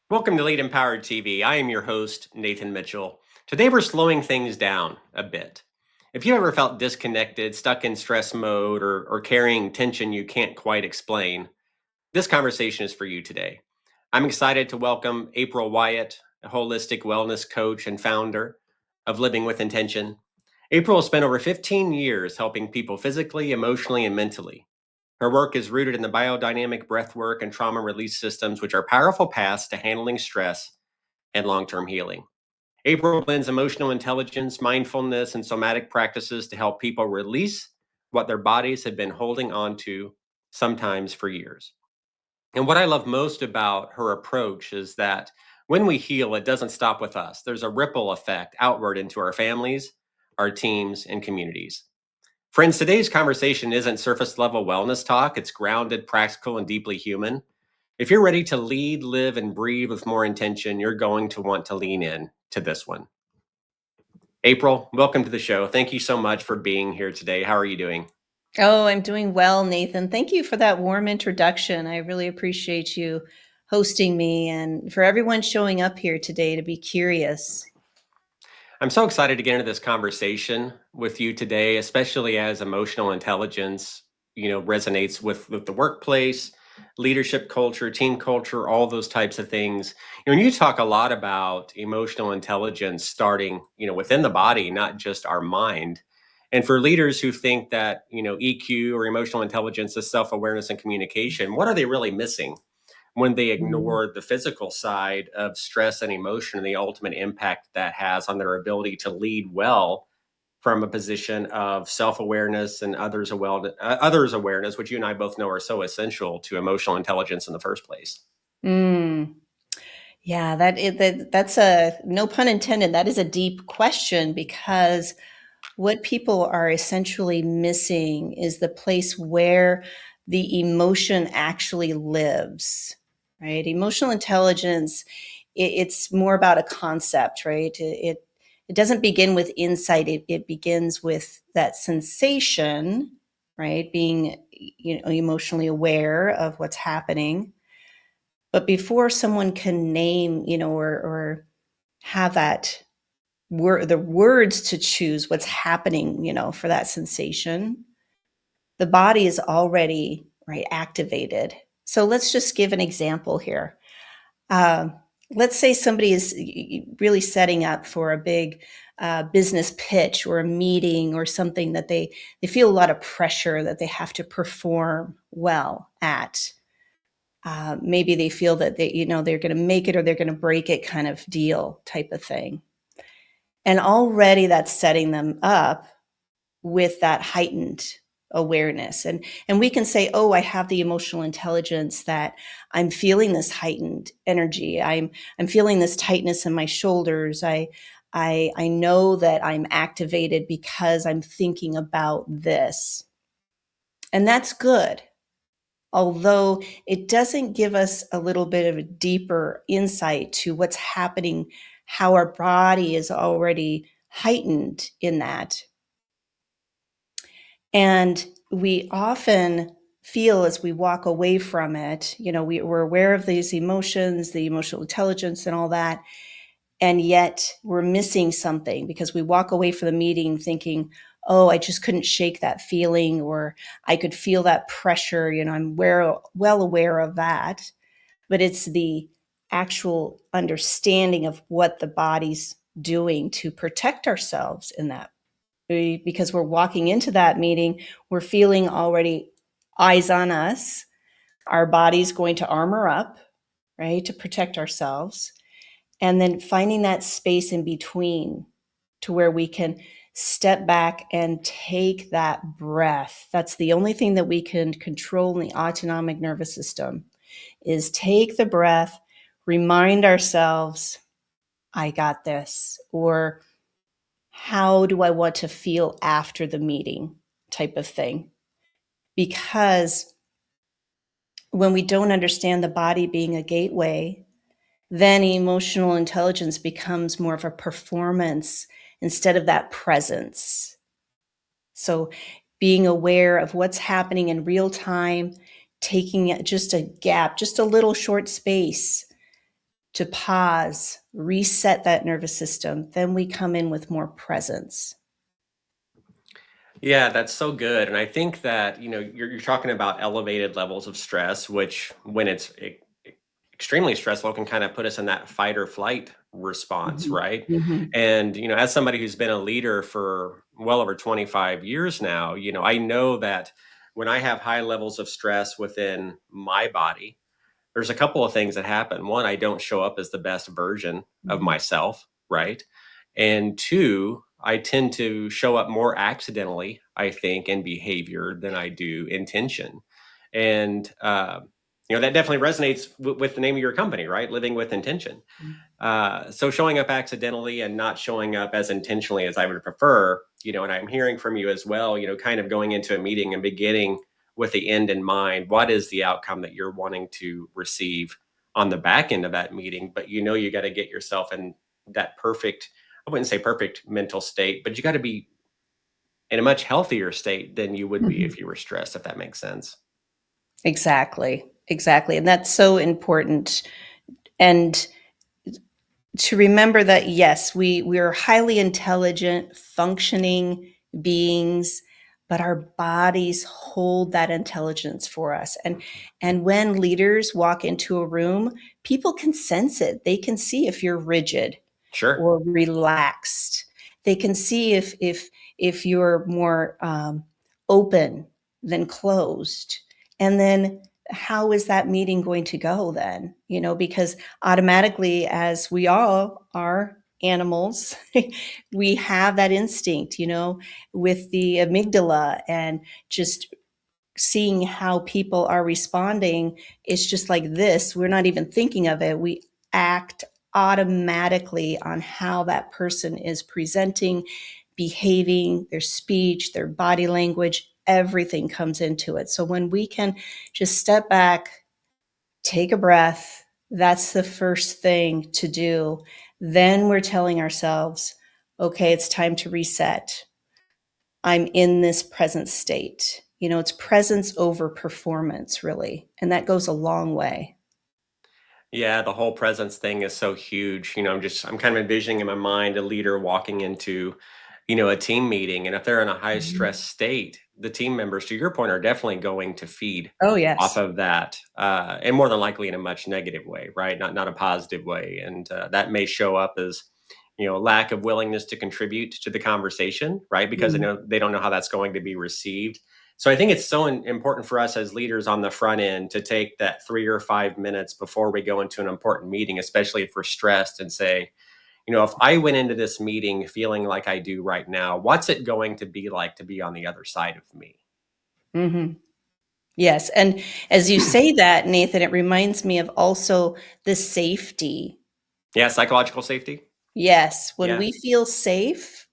Welcome to Lead Empowered TV. I am your host, Nathan Mitchell. Today we're slowing things down a bit. If you ever felt disconnected, stuck in stress mode, or carrying tension you can't quite explain, this conversation is for you today. I'm excited to welcome April Wyatt, a holistic wellness coach and founder of Living with Intention. April has spent over 15 years helping people physically, emotionally, and mentally. Her work is rooted in the biodynamic breath work and trauma release systems, which are powerful paths to handling stress and long term healing. April blends emotional intelligence, mindfulness, and somatic practices to help people release what their bodies have been holding on to, sometimes for years. And what I love most about her approach is that when we heal, it doesn't stop with us. There's a ripple effect outward into our families, our teams, and communities. Friends, today's conversation isn't surface level wellness talk. It's grounded, practical, and deeply human. If you're ready to lead, live, and breathe with more intention, you're going to want to lean in to this one. April, welcome to the show. Thank you so much for being here today. How are you doing? Oh, I'm doing well, Nathan. Thank you for that warm introduction. I really appreciate you hosting me and for everyone showing up here today to be curious. I'm so excited to get into this conversation with you today, especially as emotional intelligence, resonates with the workplace, leadership culture, team culture, all those types of things. And you talk a lot about emotional intelligence starting, within the body, not just our mind. And for leaders who think that, EQ or emotional intelligence is self-awareness and communication, what are they really missing when they Mm. ignore the physical side of stress and emotion and the ultimate impact that has on their ability to lead well from a position of self-awareness and others awareness, which you and I both know are so essential to emotional intelligence in the first place. Mm. Yeah, that's a no pun intended. That is a deep question because what people are essentially missing is the place where the emotion actually lives, right? Emotional intelligence, it's more about a concept, right? It doesn't begin with insight. It begins with that sensation, right? Being emotionally aware of what's happening. But before someone can name, or have that the words to choose what's happening, for that sensation, the body is already right activated. So let's just give an example here. Uh, let's say somebody is really setting up for a big business pitch or a meeting or something that they feel a lot of pressure that they have to perform well at. Maybe they feel that they're going to make it or they're going to break it kind of deal type of thing. And already that's setting them up with that heightened awareness. And we can say, oh, I have the emotional intelligence that I'm feeling this heightened energy. I'm feeling this tightness in my shoulders. I know that I'm activated because I'm thinking about this. And that's good. Although it doesn't give us a little bit of a deeper insight to what's happening, how our body is already heightened in that. And we often feel as we walk away from it, we're aware of these emotions, the emotional intelligence and all that. And yet we're missing something because we walk away from the meeting thinking, oh, I just couldn't shake that feeling, or I could feel that pressure. I'm well aware of that. But it's the actual understanding of what the body's doing to protect ourselves in that, because we're walking into that meeting, we're feeling already eyes on us. Our body's going to armor up, right, to protect ourselves. And then finding that space in between to where we can step back and take that breath. That's the only thing that we can control in the autonomic nervous system is take the breath, remind ourselves, I got this, or how do I want to feel after the meeting type of thing. Because when we don't understand the body being a gateway, then emotional intelligence becomes more of a performance instead of that presence. So being aware of what's happening in real time, taking just a gap, just a little short space to pause, reset that nervous system, then we come in with more presence. Yeah, that's so good. And I think that, you're talking about elevated levels of stress, which when it's extremely stressful can kind of put us in that fight or flight response, Mhm. right? Mhm. And, as somebody who's been a leader for well over 25 years now, I know that when I have high levels of stress within my body, there's a couple of things that happen. One, I don't show up as the best version of Mhm. myself, right? And two, I tend to show up more accidentally, I think, in behavior than I do intention. And, that definitely resonates with the name of your company, right? Living with intention. So showing up accidentally and not showing up as intentionally as I would prefer, and I'm hearing from you as well, kind of going into a meeting and beginning with the end in mind. What is the outcome that you're wanting to receive on the back end of that meeting? But you got to get yourself in that perfect, I wouldn't say perfect mental state, but you got to be in a much healthier state than you would be if Mhm. you were stressed, if that makes sense. Exactly. Exactly. And that's so important. And to remember that yes, we're highly intelligent, functioning beings, but our bodies hold that intelligence for us. And when leaders walk into a room, people can sense it. They can see if you're rigid Sure. or relaxed. They can see if you're more open than closed. And then how is that meeting going to go then? Because automatically, as we all are animals, we have that instinct, with the amygdala and just seeing how people are responding. It's just like this. We're not even thinking of it. We act automatically on how that person is presenting, behaving, their speech, their body language, everything comes into it. So when we can just step back, take a breath, that's the first thing to do. Then we're telling ourselves, okay, it's time to reset. I'm in this present state. It's presence over performance, really. And that goes a long way. Yeah, the whole presence thing is so huge. I'm kind of envisioning in my mind a leader walking into, a team meeting. And if they're in a high Mhm. stress state, the team members, to your point, are definitely going to feed Oh, off yes. of that. And more than likely in a much negative way, right? Not a positive way. And that may show up as, lack of willingness to contribute to the conversation, right? Because Mm. they don't know how that's going to be received. So I think it's so important for us as leaders on the front end to take that 3 or 5 minutes before we go into an important meeting, especially if we're stressed, and say, if I went into this meeting feeling like I do right now, what's it going to be like to be on the other side of me? Mhm. Yes, and as you say that, Nathan, it reminds me of also the safety. Yeah, psychological safety. Yes, when Yeah. we feel safe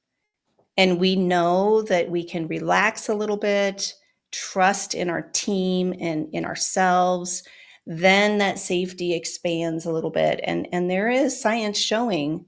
and we know that we can relax a little bit, trust in our team and in ourselves, then that safety expands a little bit. And there is science showing,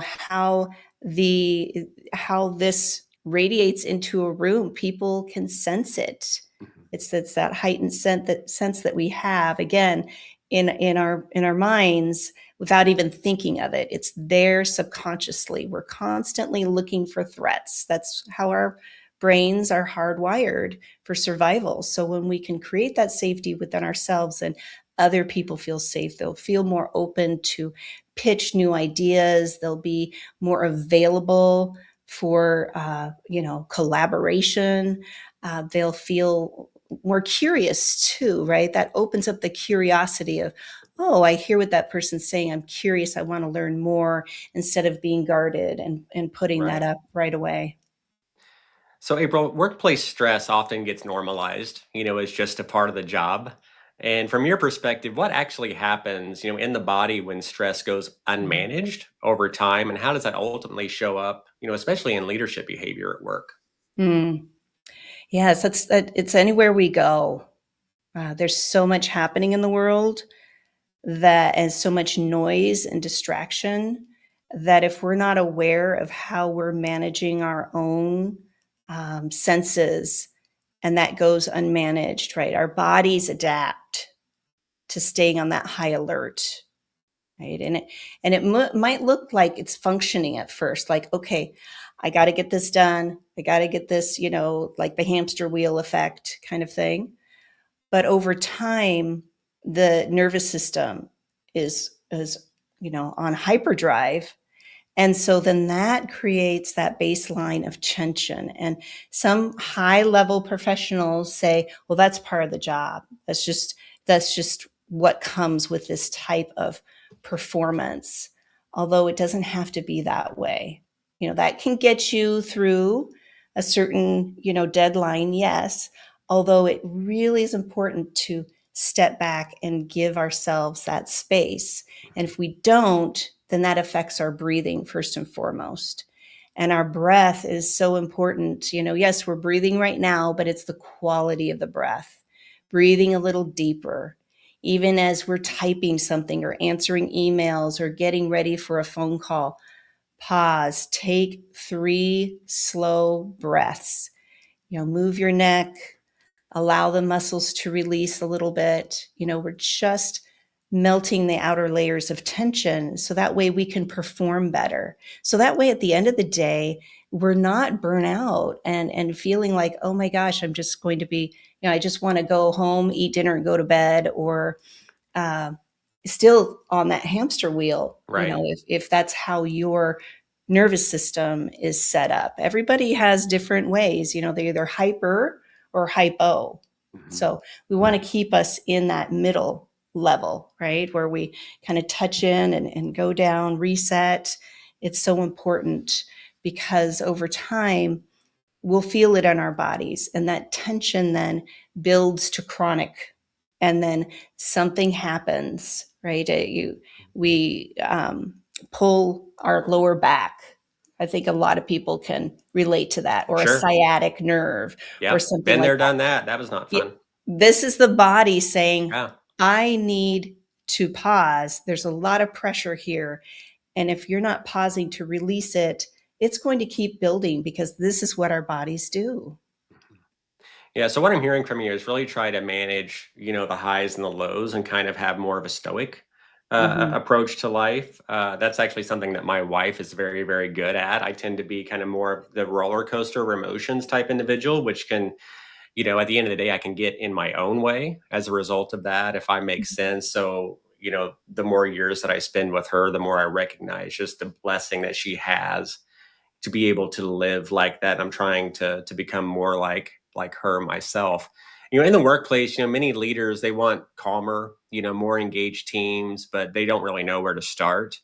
how the how this radiates into a room. People can sense it. Mhm. It's that heightened sense that we have, again, in our minds, without even thinking of it. It's there subconsciously. We're constantly looking for threats. That's how our brains are hardwired for survival. So when we can create that safety within ourselves, and other people feel safe, they'll feel more open to pitch new ideas. They'll be more available for collaboration. They'll feel more curious too, right? That opens up the curiosity of, oh, I hear what that person's saying. I'm curious. I want to learn more, instead of being guarded and putting that Right. up right away. So, April, workplace stress often gets normalized, as just a part of the job. And from your perspective, what actually happens, in the body when stress goes unmanaged over time? And how does that ultimately show up, especially in leadership behavior at work? Mm. Yes, it's anywhere we go. There's so much happening in the world, that and so much noise and distraction, that if we're not aware of how we're managing our own senses, and that goes unmanaged, right? Our bodies adapt to staying on that high alert. right? And it might look like it's functioning at first, like, okay, I got to get this done. I got to get this, like the hamster wheel effect kind of thing. But over time, the nervous system is on hyperdrive, and so then that creates that baseline of tension. And some high level professionals say, well, that's part of the job. That's just what comes with this type of performance. Although it doesn't have to be that way. That can get you through a certain, deadline, yes. Although it really is important to step back and give ourselves that space. And if we don't, then that affects our breathing first and foremost. And our breath is so important. Yes, we're breathing right now, but it's the quality of the breath. Breathing a little deeper, even as we're typing something or answering emails or getting ready for a phone call. Pause, take 3 slow breaths. Move your neck, allow the muscles to release a little bit. We're just melting the outer layers of tension so that way we can perform better. So that way at the end of the day, we're not burnt out and feeling like, oh my gosh, I'm just going to be, I just want to go home, eat dinner and go to bed, or uh, still on that hamster wheel, Right. if that's how your nervous system is set up. Everybody has different ways, they're either hyper or hypo. Mhm. So we want to keep us in that middle level, right? Where we kind of touch in and go down, reset. It's so important because over time, we'll feel it in our bodies. And that tension then builds to chronic. And then something happens, right? We pull our lower back. I think a lot of people can relate to that, or a Sure. sciatic nerve, or Yep. something Been like there, that. done that. That was not Yeah, fun. this is the body saying, Yeah. I need to pause. There's a lot of pressure here. And if you're not pausing to release it, it's going to keep building because this is what our bodies do. Yeah, so what I'm hearing from you is really try to manage, the highs and the lows and kind of have more of a stoic Mhm. approach to life. That's actually something that my wife is very, very good at. I tend to be kind of more of the roller coaster of emotions type individual, which can, at the end of the day, I can get in my own way as a result of that, if I make sense. So, the more years that I spend with her, the more I recognize just the blessing that she has to be able to live like that. I'm trying to become more like her myself. In the workplace, many leaders, they want calmer, more engaged teams, but they don't really know where to start.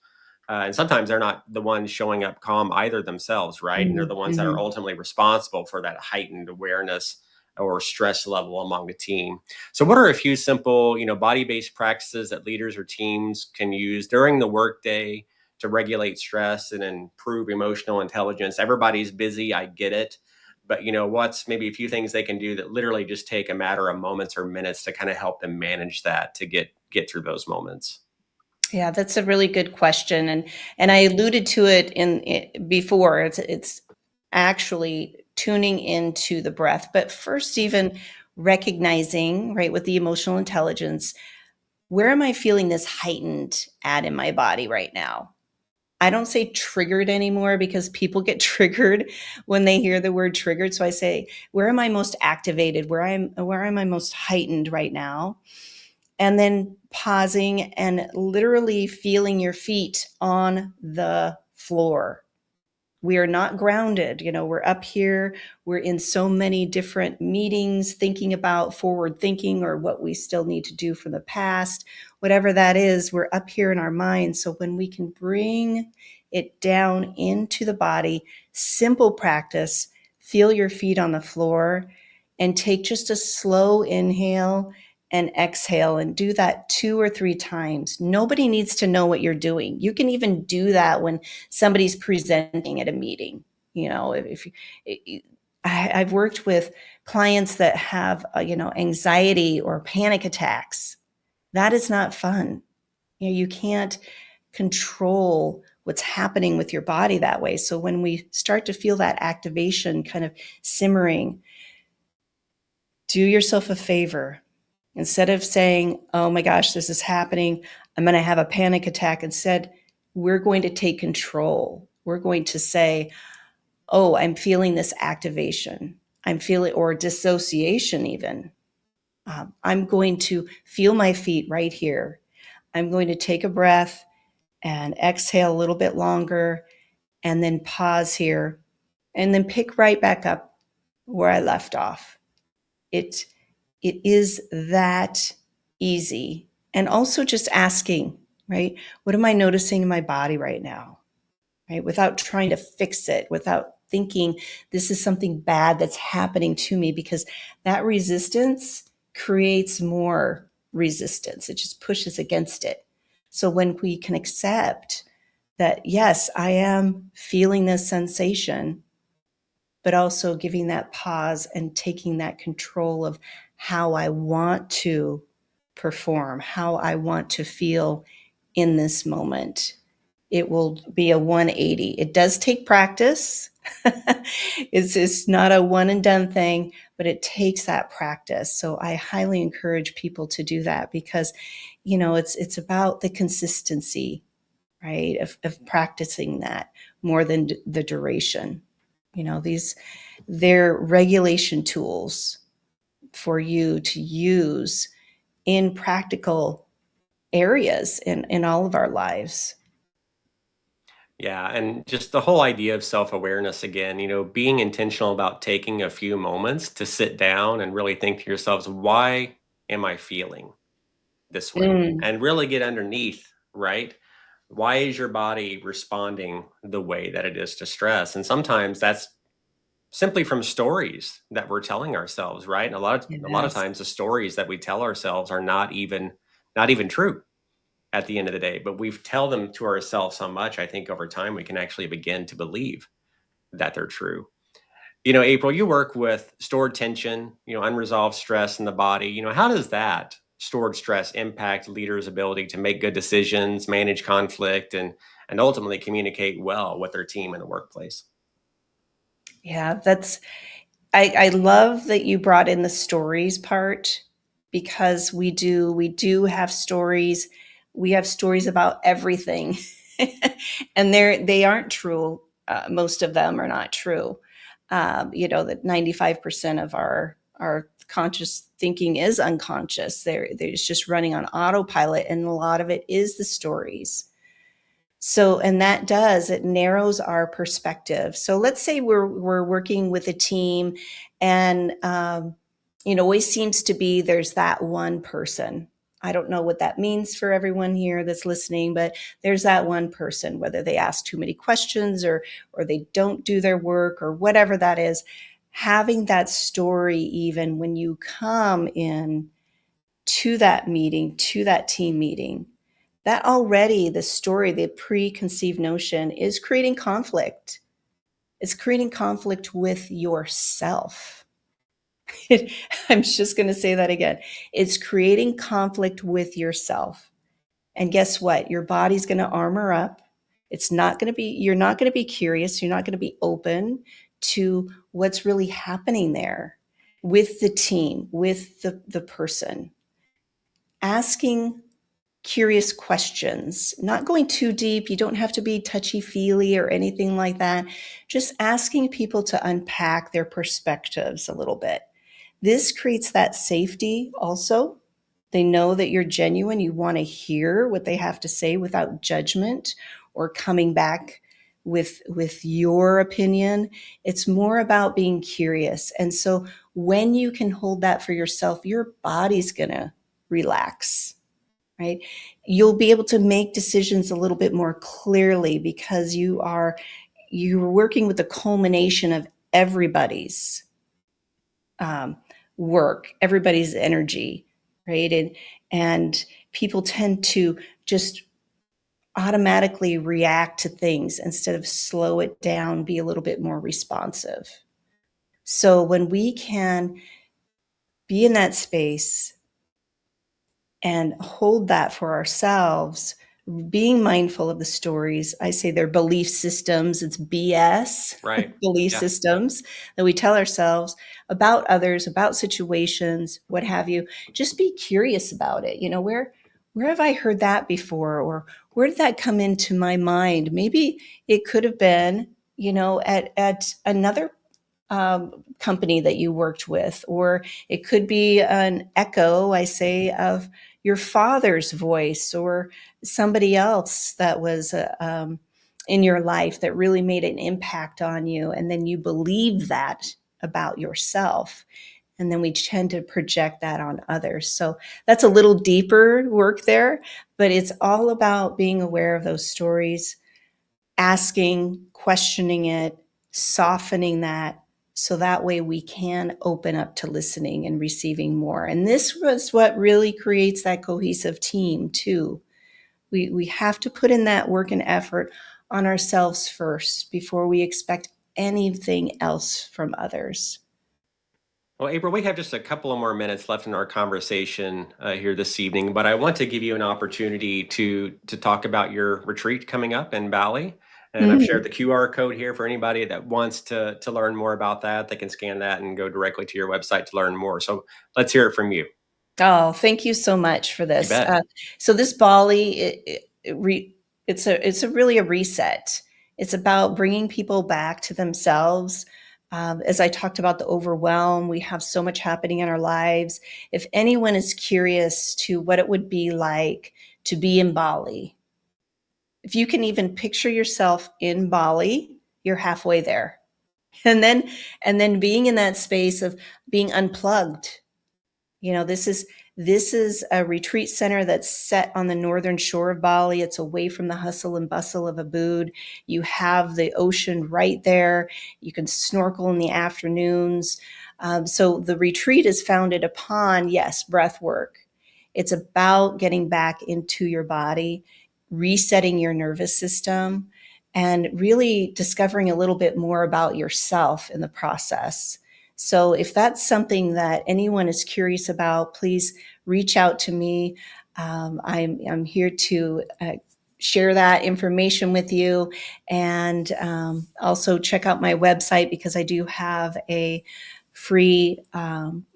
And sometimes they're not the ones showing up calm either themselves, right? And they're Mhm, the ones that are mhm. ultimately responsible for that heightened awareness or stress level among the team. So, what are a few simple, body-based practices that leaders or teams can use during the workday to regulate stress and improve emotional intelligence? Everybody's busy, I get it. But what's maybe a few things they can do that literally just take a matter of moments or minutes to kind of help them manage that to get through those moments? Yeah, that's a really good question, and I alluded to it before. It's actually tuning into the breath, but first, even recognizing, right, with the emotional intelligence, where am I feeling this heightened at in my body right now? I don't say triggered anymore because people get triggered when they hear the word triggered. So I say, where am I most activated? Where am I most heightened right now? And then pausing and literally feeling your feet on the floor. We are not grounded. We're up here, we're in so many different meetings, thinking about forward thinking or what we still need to do from the past, whatever that is. We're up here in our minds. So when we can bring it down into the body, simple practice, feel your feet on the floor and take just a slow inhale and exhale, and do that 2 or 3 times. Nobody needs to know what you're doing. You can even do that when somebody's presenting at a meeting. If I've worked with clients that have anxiety or panic attacks. That is not fun. You can't control what's happening with your body that way. So when we start to feel that activation kind of simmering, do yourself a favor, Instead of saying, oh my gosh, this is happening, I'm going to have a panic attack. Instead, we're going to take control. We're going to say, oh, I'm feeling this activation. I'm feeling, or dissociation even. I'm going to feel my feet right here. I'm going to take a breath and exhale a little bit longer and then pause here and then pick right back up where I left off. It it is that easy. And also just asking, right? What am I noticing in my body right now? Right? Without trying to fix it, without thinking this is something bad that's happening to me, because that resistance creates more resistance. It just pushes against it. So when we can accept that, yes, I am feeling this sensation, but also giving that pause and taking that control of how I want to perform, how I want to feel in this moment. It will be a 180. It does take practice. It's not a one and done thing, but it takes that practice. So I highly encourage people to do that because, it's about the consistency, right, of practicing that more than the duration. They're regulation tools for you to use in practical areas in all of our lives. Yeah, and just the whole idea of self-awareness again, being intentional about taking a few moments to sit down and really think to yourselves, why am I feeling this way? Mm, And really get underneath, right? Why is your body responding the way that it is to stress? And sometimes that's simply from stories that we're telling ourselves, right? And a lot of yes. times the stories that we tell ourselves are not even true at the end of the day, but we tell them to ourselves so much, I think over time we can actually begin to believe that they're true. April, you work with stored tension, unresolved stress in the body. How does that stored stress impact leaders' ability to make good decisions, manage conflict, and ultimately communicate well with their team in the workplace? Yeah, I love that you brought in the stories part, because we do have stories. We have stories about everything, and they aren't true. Most of them are not true. That 95% of our conscious thinking is unconscious. They're just running on autopilot, and a lot of it is the stories. So, and it narrows our perspective. So let's say we're working with a team, and always seems to be there's that one person. I don't know what that means for everyone here that's listening, but there's that one person, whether they ask too many questions, or they don't do their work, or whatever that is. Having that story, even when you come in to that meeting, to that team meeting, that already, the story, the preconceived notion, is creating conflict. It's creating conflict with yourself. I'm just going to say that again. It's creating conflict with yourself. And guess what? Your body's going to armor up. You're not going to be curious. You're not going to be open to what's really happening there with the team, with the person. Asking curious questions, not going too deep. You don't have to be touchy feely or anything like that. Just asking people to unpack their perspectives a little bit. This creates that safety also. They know that you're genuine. You want to hear what they have to say without judgment or coming back with your opinion. It's more about being curious. And so when you can hold that for yourself, your body's going to relax, right? You'll be able to make decisions a little bit more clearly, because you're working with the culmination of everybody's um, work, everybody's energy, right? And people tend to just automatically react to things instead of slow it down, be a little bit more responsive. So when we can be in that space and hold that for ourselves, being mindful of the stories. I say they're belief systems. It's BS, Right. belief Yeah. systems that we tell ourselves about others, about situations, what have you. Just be curious about it. Where have I heard that before? Or where did that come into my mind? Maybe it could have been, at another company that you worked with, or it could be an echo, I say, of your father's voice or somebody else that was in your life that really made an impact on you. And then you believe that about yourself. And then we tend to project that on others. So that's a little deeper work there, but it's all about being aware of those stories, asking, questioning it, softening that, so that way we can open up to listening and receiving more. And this was what really creates that cohesive team, too. We have to put in that work and effort on ourselves first before we expect anything else from others. Well, April, we have just a couple of more minutes left in our conversation here this evening, but I want to give you an opportunity to talk about your retreat coming up in Bali. And I've shared Mm. the QR code here for anybody that wants to learn more about that. They can scan that and go directly to your website to learn more. So let's hear it from you. Oh, thank you so much for You this. bet. So this Bali, it's a really a reset. It's about bringing people back to themselves. As I talked about the overwhelm, we have so much happening in our lives. If anyone is curious to what it would be like to be in Bali, if you can even picture yourself in Bali, you're halfway there. And then being in that space of being unplugged. This is a retreat center that's set on the northern shore of Bali. It's away from the hustle and bustle of Ubud. You have the ocean right there. You can snorkel in the afternoons. So the retreat is founded upon, yes, breath work. It's about getting back into your body, resetting your nervous system, and really discovering a little bit more about yourself in the process. So if that's something that anyone is curious about, please reach out to me. I'm here to share that information with you, and also check out my website because I do have a free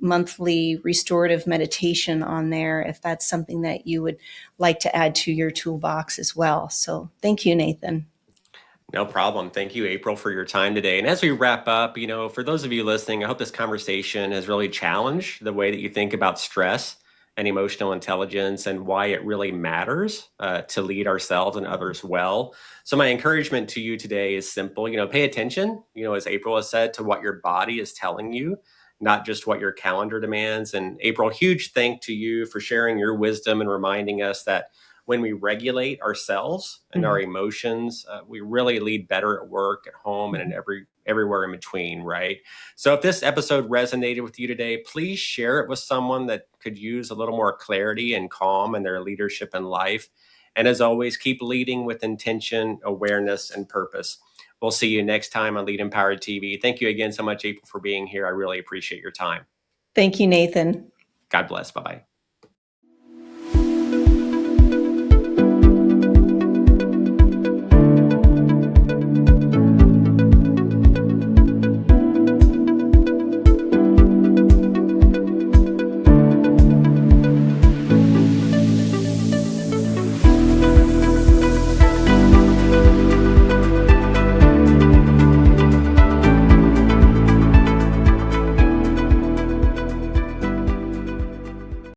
monthly restorative meditation on there if that's something that you would like to add to your toolbox as well. So thank you, Nathan. No problem. Thank you, April, for your time today. And as we wrap up, for those of you listening, I hope this conversation has really challenged the way that you think about stress and emotional intelligence and why it really matters to lead ourselves and others well. So my encouragement to you today is simple. Pay attention, as April has said, to what your body is telling you, not just what your calendar demands. And April, huge thank to you for sharing your wisdom and reminding us that when we regulate ourselves and our Mhm. emotions, we really lead better at work, at home, and in Mhm. everywhere in between, right? So if this episode resonated with you today, please share it with someone that could use a little more clarity and calm in their leadership in life. And as always, keep leading with intention, awareness, and purpose. We'll see you next time on Lead Empowered TV. Thank you again so much, April, for being here. I really appreciate your time. Thank you, Nathan. God bless. Bye bye.